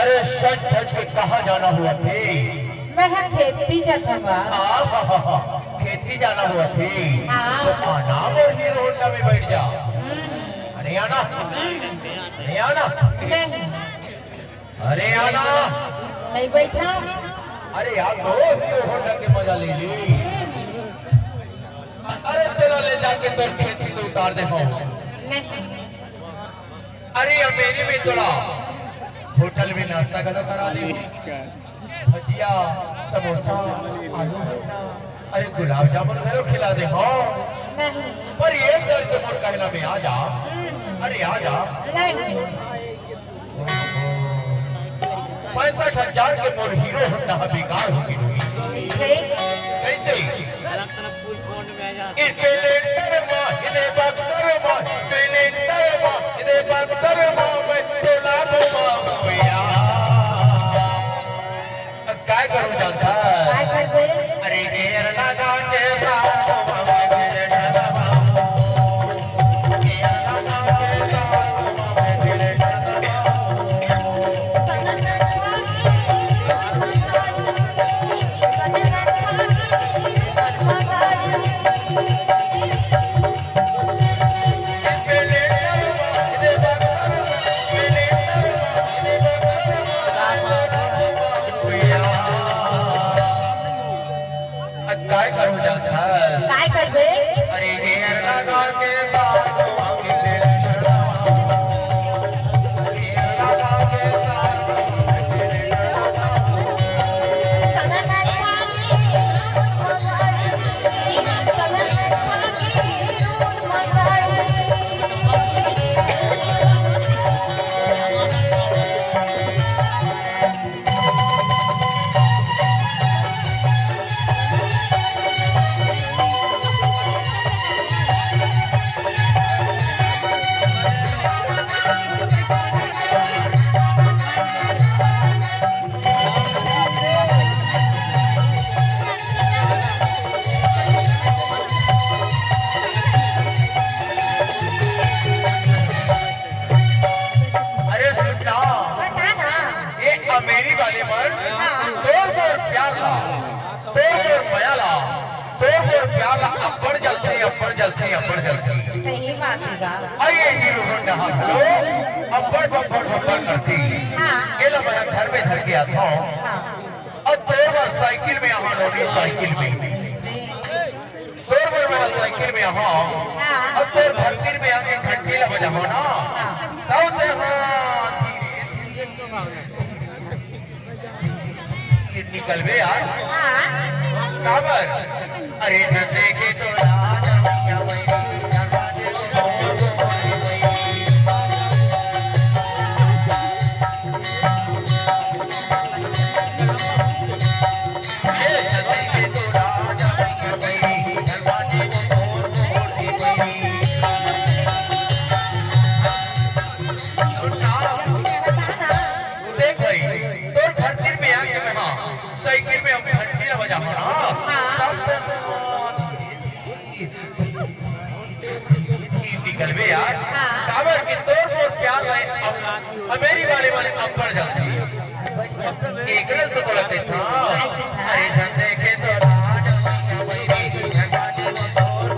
अरे सच धज के कहाँ जाना हुआ थे? मैं खेती जाता बा। खेती जाना हुआ थे। हाँ। तो आना और हीरो होंडा में बैठ जा। अरे आना, अरे आना, नहीं अरे आना, नहीं बैठा। अरे यार दो हीरो होंडा के मजा ले ली। अरे तेरा ले जाके तो खेती तो उतार दे। नहीं अरे अब मेरी में थोड़ा होटल में नाश्ता करा दे। भजिया, समोसा, आलू भुना, अरे गुलाब जामुन घरों खिला दे। हाँ नहीं पर ये दर्द मोर कहना में आ जा। अरे आ जा। नहीं 65,000 के मोर हीरो होंडा बेकार हो गई। कैसे? स्प्लेंडर मां इने बक्सर मां, स्प्लेंडर मां इने बक्सर मां मैं तोला घुमा भैया। काय करूं जाता? काय करबे? अरे घेर लगा के साथ में घेर डरवा, घेर लगा के साथ में घेर डरवा। काय करूं जाता? काय करबे? अरे घेर लगा के साथ में घेर डरवा, घेर लगा के साथ में घेर डरवा। अरे सुना, बता ना। ये अमेरी वाले पर तोर मोर प्यार ला, तोर मोर माया ला, तोर मोर प्यार ला। अब्बड़ जलते, अब्बड़ जलते, अब्बड़ जलते। सही बात है गा। आइए हीरो होंडा हेलो, अब्बड़ बब्बड़ बब्बड़ करती। हाँ। ये ला मेरा घर में धर के आता हूँ। और तोर मोर साइकिल में यहाँ लोगी, साइकिल में तोर मोर मेरा साइकिल में यहाँ। और तोर धरती में आके घंटी ला बजा हो ना, तब ते हाँ धीरे धीरे निकल बे यार। काबर? अरे न देखे तो राजा मैया वही दरवाजे को ये न देखे तो राजा मैया वही दरवाजे को देख भाई तोर धरती में आके मैं हाँ साइकिल में अपनी घंटी ना बजा निकल बे यार। काबर की तोर मोर प्यार अमेरी वाले वाले अब्बड़ जाती है। एक रल तो बोलते था अरे झंडे के तो राजा मैया वही झंडा दे वो तोर